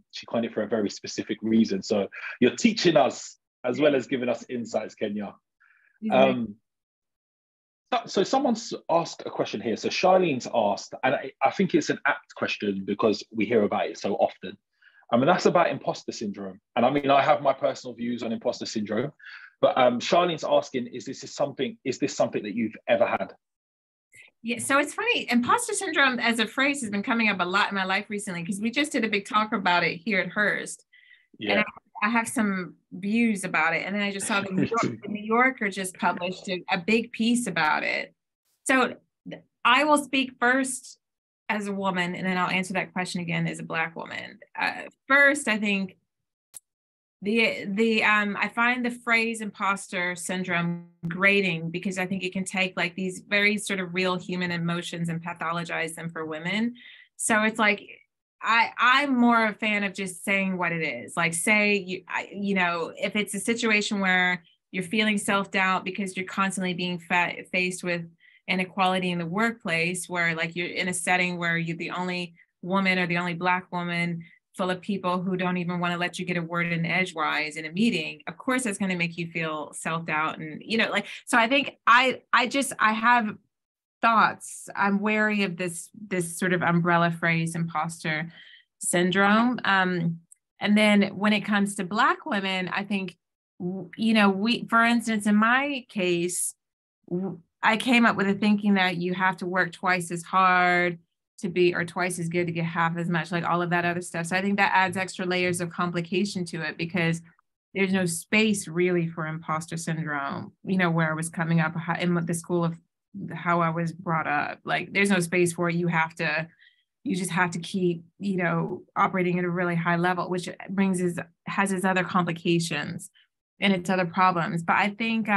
Speaker 1: she coined it for a very specific reason. So you're teaching us as well as giving us insights, Kenya. So someone's asked a question here. So Charlene's asked, and I think it's an apt question because we hear about it so often. I mean, that's about imposter syndrome. And I mean, I have my personal views on imposter syndrome, but Charlene's asking, is this something that you've ever had?
Speaker 2: Yeah, so it's funny, imposter syndrome as a phrase has been coming up a lot in my life recently, because we just did a big talk about it here at Hearst. Yeah. And I have some views about it. And then I just saw the New Yorker just published a big piece about it. So I will speak first as a woman, and then I'll answer that question again as a Black woman. First, I think I find the phrase imposter syndrome grating, because I think it can take like these very sort of real human emotions and pathologize them for women. So it's like, I'm more a fan of just saying what it is. Like, say, you know, if it's a situation where you're feeling self-doubt because you're constantly being faced with inequality in the workplace, where like you're in a setting where you're the only woman or the only Black woman full of people who don't even want to let you get a word in edgewise in a meeting, of course that's going to make you feel self-doubt. And, you know, like, so I think I have thoughts. I'm wary of this sort of umbrella phrase, imposter syndrome. And then when it comes to Black women, I think, for instance, in my case, I came up with a thinking that you have to work twice as hard to be, or twice as good to get half as much, like all of that other stuff. So I think that adds extra layers of complication to it, because there's no space really for imposter syndrome, where I was coming up in the school of how I was brought up. Like, there's no space for it. You just have to keep, operating at a really high level, which has its other complications and its other problems. But I think,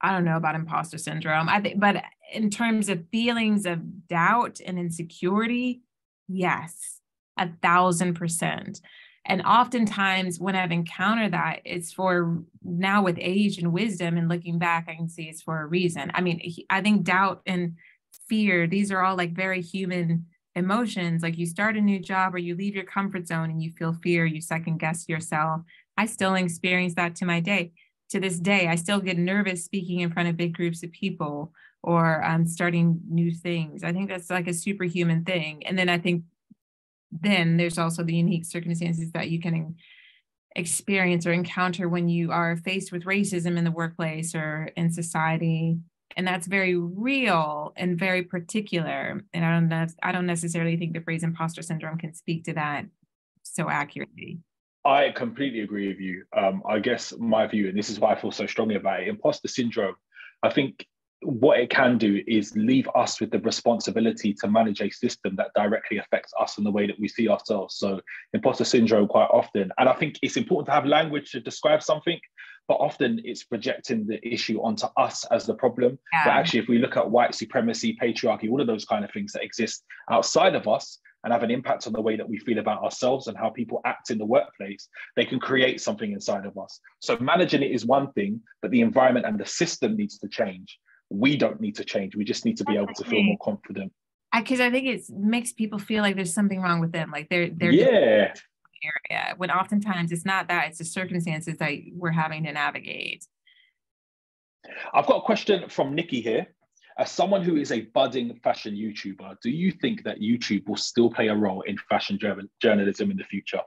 Speaker 2: I don't know about imposter syndrome. But in terms of feelings of doubt and insecurity, yes, 1,000%. And oftentimes when I've encountered that, it's for now with age and wisdom and looking back, I can see it's for a reason. I mean, I think doubt and fear, these are all like very human emotions. Like, you start a new job or you leave your comfort zone and you feel fear, you second guess yourself. I still experience that to this day. I still get nervous speaking in front of big groups of people or starting new things. I think that's like a superhuman thing. And then I think then there's also the unique circumstances that you can experience or encounter when you are faced with racism in the workplace or in society. And that's very real and very particular. And I don't necessarily think the phrase imposter syndrome can speak to that so accurately.
Speaker 1: I completely agree with you. I guess my view, and this is why I feel so strongly about it, imposter syndrome, I think what it can do is leave us with the responsibility to manage a system that directly affects us in the way that we see ourselves. So imposter syndrome quite often, and I think it's important to have language to describe something, but often it's projecting the issue onto us as the problem. Yeah. But actually, if we look at white supremacy, patriarchy, all of those kind of things that exist outside of us and have an impact on the way that we feel about ourselves and how people act in the workplace, they can create something inside of us. So managing it is one thing, but the environment and the system needs to change. We don't need to change. We just need to be able to feel more confident.
Speaker 2: Because I think it makes people feel like there's something wrong with them. Like they're
Speaker 1: yeah.
Speaker 2: Area, when oftentimes it's not that, it's the circumstances that we're having to navigate.
Speaker 1: I've got a question from Nikki here. As someone who is a budding fashion YouTuber, do you think that YouTube will still play a role in fashion journalism in the future?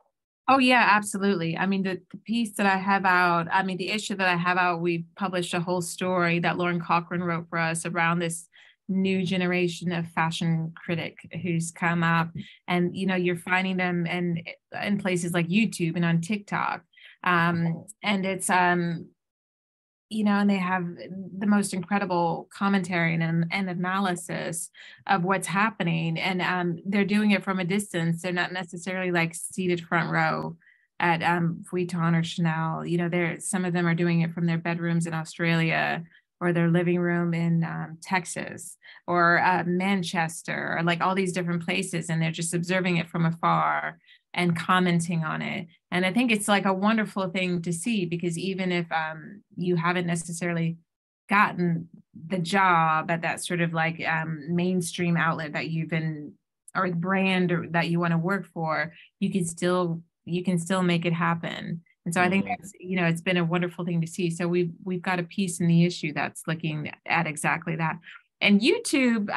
Speaker 2: Oh, yeah, absolutely. I mean, the piece that I have out, the issue that I have out, we published a whole story that Lauren Cochran wrote for us around this new generation of fashion critic who's come up, and you're finding them in places like YouTube and on TikTok, and it's and they have the most incredible commentary and analysis of what's happening, and they're doing it from a distance. They're not necessarily like seated front row at Vuitton or Chanel. Some of them are doing it from their bedrooms in Australia, or their living room in Texas, or Manchester, or like all these different places. And they're just observing it from afar and commenting on it. And I think it's like a wonderful thing to see, because even if you haven't necessarily gotten the job at that sort of like mainstream outlet that you've been, or brand or that you want to work for, you can still make it happen. And so I think that's, it's been a wonderful thing to see. So we've got a piece in the issue that's looking at exactly that. And YouTube,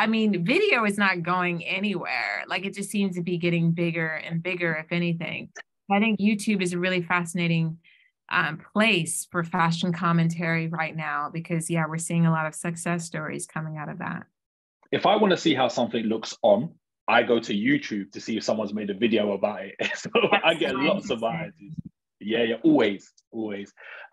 Speaker 2: video is not going anywhere. Like, it just seems to be getting bigger and bigger, if anything. I think YouTube is a really fascinating place for fashion commentary right now, because we're seeing a lot of success stories coming out of that.
Speaker 1: If I want to see how something looks on, I go to YouTube to see if someone's made a video about it. So I get lots of ideas. Yeah, always.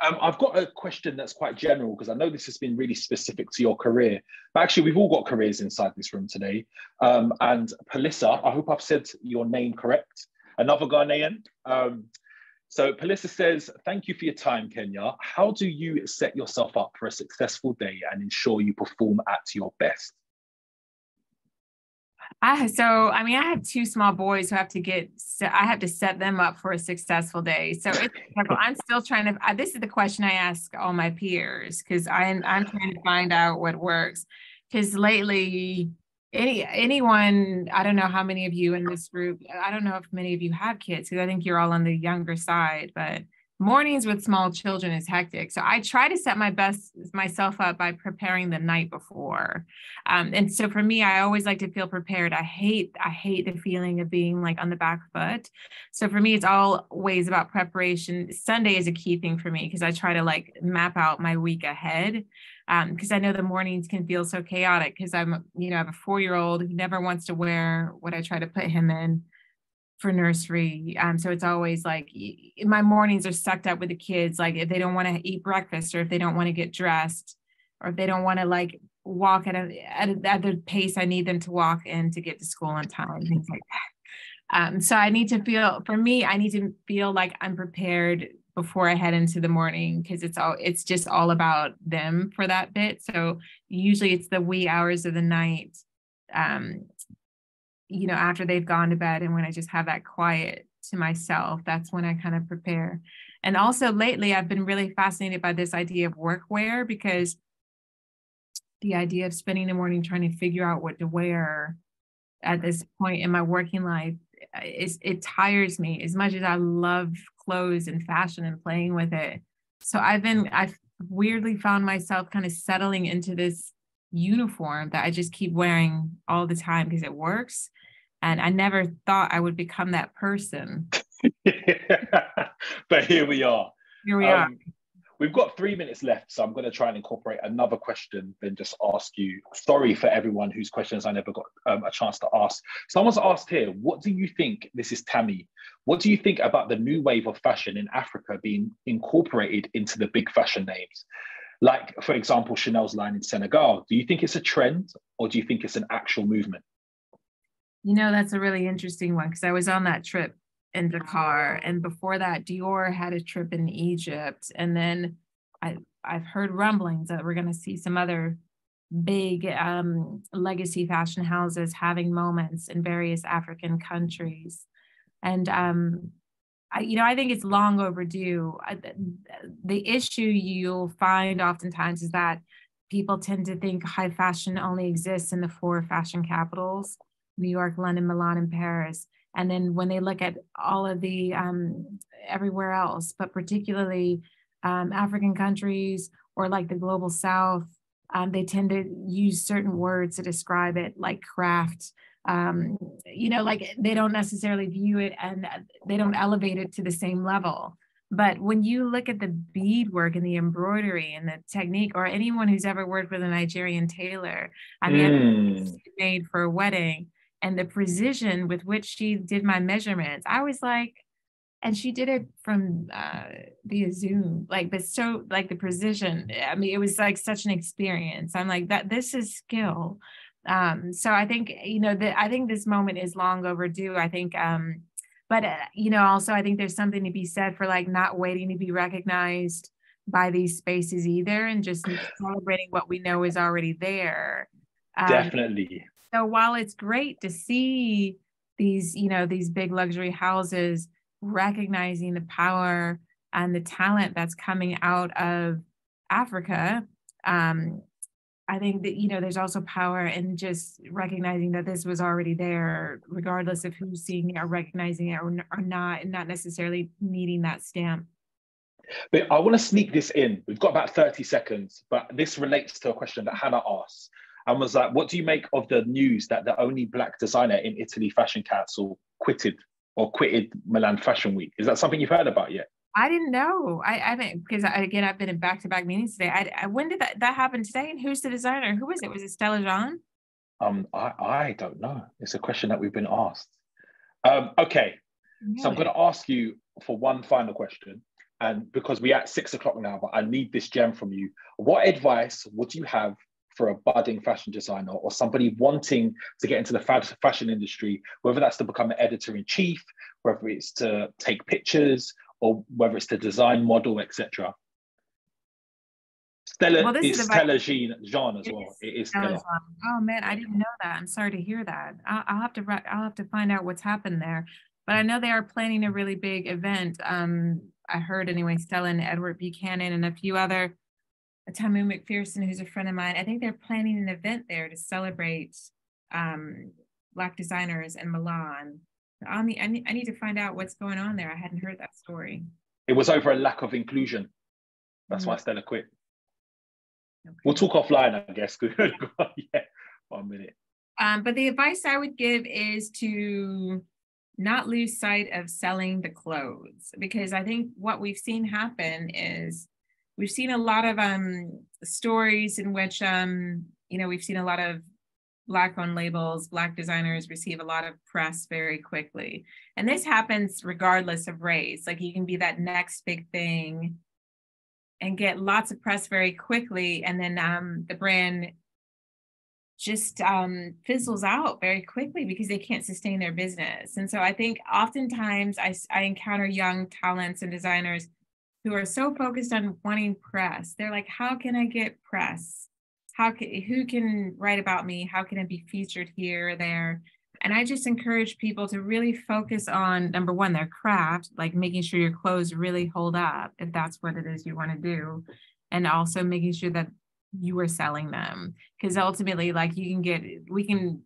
Speaker 1: I've got a question that's quite general, because I know this has been really specific to your career, but actually we've all got careers inside this room today. And Pelissa, I hope I've said your name correct, another Ghanaian. So Pelissa says, thank you for your time, Kenya. How do you set yourself up for a successful day and ensure you perform at your best?
Speaker 2: I have two small boys who I have to set them up for a successful day. So I'm still trying to, this is the question I ask all my peers, because I'm trying to find out what works. Because lately, anyone, I don't know how many of you in this group, I don't know if many of you have kids, because I think you're all on the younger side, but mornings with small children is hectic. So I try to set myself up by preparing the night before. And so for me, I always like to feel prepared. I hate the feeling of being like on the back foot. So for me, it's always about preparation. Sunday is a key thing for me because I try to like map out my week ahead. Because I know the mornings can feel so chaotic because I have a 4-year-old who never wants to wear what I try to put him in for nursery. So it's always like my mornings are sucked up with the kids. Like if they don't want to eat breakfast, or if they don't want to get dressed, or if they don't want to like walk at the pace I need them to walk in to get to school on time, things like that. So I need to feel like I'm prepared before I head into the morning, because it's just all about them for that bit. So usually it's the wee hours of the night, after they've gone to bed, and when I just have that quiet to myself, that's when I kind of prepare. And also lately, I've been really fascinated by this idea of workwear, because the idea of spending the morning trying to figure out what to wear at this point in my working life, it tires me as much as I love clothes and fashion and playing with it. So I've weirdly found myself kind of settling into this uniform that I just keep wearing all the time because it works. And I never thought I would become that person.
Speaker 1: But here we are.
Speaker 2: Here we are.
Speaker 1: We've got 3 minutes left, so I'm going to try and incorporate another question, then just ask you. Sorry for everyone whose questions I never got a chance to ask. Someone's asked here, what do you think, this is Tammy, what do you think about the new wave of fashion in Africa being incorporated into the big fashion names? Like, for example, Chanel's line in Senegal. Do you think it's a trend, or do you think it's an actual movement?
Speaker 2: That's a really interesting one, because I was on that trip in Dakar, and before that, Dior had a trip in Egypt, and then I've heard rumblings that we're going to see some other big legacy fashion houses having moments in various African countries, and I think it's long overdue. The issue you'll find oftentimes is that people tend to think high fashion only exists in the 4 fashion capitals: New York, London, Milan, and Paris. And then when they look at all of the everywhere else, but particularly African countries or like the global South, they tend to use certain words to describe it, like craft. Like they don't necessarily view it, and they don't elevate it to the same level. But when you look at the beadwork and the embroidery and the technique, or anyone who's ever worked with a Nigerian tailor, I mean, made for a wedding, and the precision with which she did my measurements, I was like, and she did it from via Zoom, but so like the precision. I mean, it was like such an experience. I'm like, this is skill. So I think, I think this moment is long overdue. I think, but also I think there's something to be said for like not waiting to be recognized by these spaces either, and just celebrating what we know is already there.
Speaker 1: Definitely.
Speaker 2: So while it's great to see these big luxury houses recognizing the power and the talent that's coming out of Africa, I think that, there's also power in just recognizing that this was already there, regardless of who's seeing it or recognizing it or not, and not necessarily needing that stamp.
Speaker 1: But I want to sneak this in. We've got about 30 seconds, but this relates to a question that Hannah asked, and was like, what do you make of the news that the only Black designer in Italy Fashion Council quitted Milan Fashion Week? Is that something you've heard about yet?
Speaker 2: I didn't know. I haven't, because again, I've been in back-to-back meetings today. When did that happen today? And who's the designer? Who was it? Was it Stella Jean?
Speaker 1: I don't know. It's a question that we've been asked. Okay, really? So I'm going to ask you for one final question, and because we're at 6 o'clock now, but I need this gem from you. What advice would you have for a budding fashion designer, or somebody wanting to get into the fashion industry, whether that's to become an editor-in-chief, whether it's to take pictures, or whether it's to design, model, etc.? Stella is Stella Jean as well. It is Stella.
Speaker 2: Oh man, I didn't know that. I'm sorry to hear that. I'll have to find out what's happened there. But I know they are planning a really big event. I heard anyway, Stella and Edward Buchanan and a few other, Tamu McPherson, who's a friend of mine. I think they're planning an event there to celebrate Black designers in Milan. I need to find out what's going on there. I hadn't heard that story.
Speaker 1: It was over a lack of inclusion. That's why Stella quit.
Speaker 2: Okay.
Speaker 1: We'll talk offline, I guess. Yeah, 1 minute.
Speaker 2: But the advice I would give is to not lose sight of selling the clothes, because I think what we've seen happen is we've seen a lot of stories in which we've seen a lot of Black-owned labels, Black designers receive a lot of press very quickly. And this happens regardless of race. Like, you can be that next big thing and get lots of press very quickly, and then the brand just fizzles out very quickly because they can't sustain their business. And so I think oftentimes I encounter young talents and designers who are so focused on wanting press. They're like, how can I get press? Who can write about me? How can I be featured here or there? And I just encourage people to really focus on, number one, their craft, like making sure your clothes really hold up, if that's what it is you want to do. And also making sure that you are selling them. Because ultimately, like, we can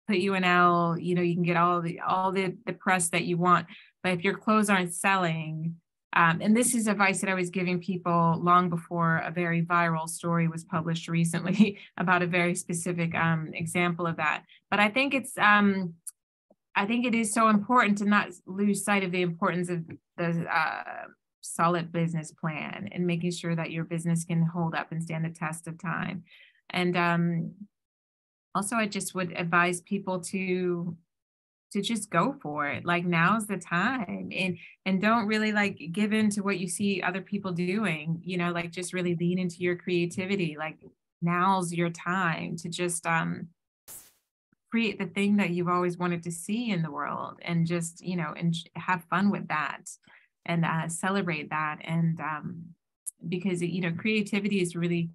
Speaker 2: put you in Elle, you can get all the press that you want. But if your clothes aren't selling, and this is advice that I was giving people long before a very viral story was published recently about a very specific example of that. But I think it is so important to not lose sight of the importance of the solid business plan and making sure that your business can hold up and stand the test of time. And also, I just would advise people to just go for it. Like, now's the time, and don't really like give in to what you see other people doing, like, just really lean into your creativity. Like, now's your time to just create the thing that you've always wanted to see in the world, and just, and have fun with that, and celebrate that. And because, creativity is really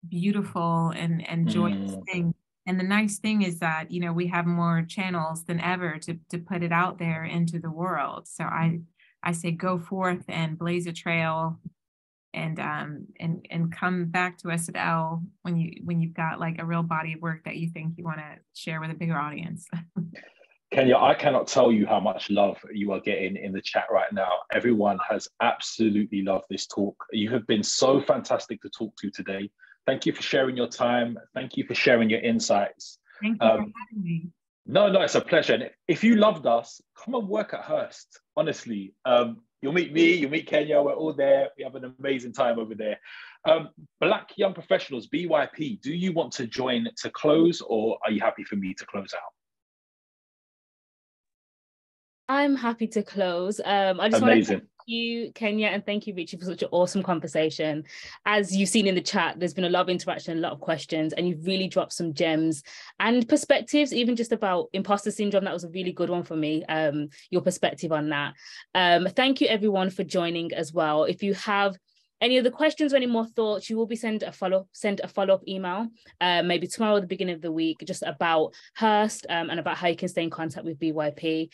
Speaker 2: beautiful and joyous thing. And the nice thing is that, we have more channels than ever to put it out there into the world. So I say go forth and blaze a trail, and come back to us at Elle when you've got like a real body of work that you think you want to share with a bigger audience.
Speaker 1: Kenya, I cannot tell you how much love you are getting in the chat right now. Everyone has absolutely loved this talk. You have been so fantastic to talk to today. Thank you for sharing your time. Thank you for sharing your insights.
Speaker 2: Thank you for having me.
Speaker 1: No, it's a pleasure. And if you loved us, come and work at Hearst. Honestly, you'll meet me, you'll meet Kenya. We're all there. We have an amazing time over there. Black young professionals, BYP, do you want to join to close, or are you happy for me to close out?
Speaker 3: I'm happy to close. I just want to thank you, Kenya, and thank you, Richie, for such an awesome conversation. As you've seen in the chat, there's been a lot of interaction, a lot of questions, and you've really dropped some gems and perspectives, even just about imposter syndrome. That was a really good one for me, your perspective on that. Thank you, everyone, for joining as well. If you have any other questions or any more thoughts, you will be sent a follow-up email, maybe tomorrow at the beginning of the week, just about Hearst and about how you can stay in contact with BYP.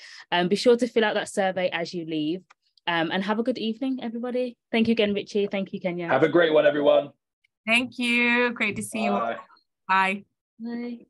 Speaker 3: Be sure to fill out that survey as you leave, and have a good evening, everybody. Thank you again, Richie. Thank you, Kenya.
Speaker 1: Have a great one, everyone.
Speaker 2: Thank you. Great to see you all. Bye.
Speaker 3: Bye.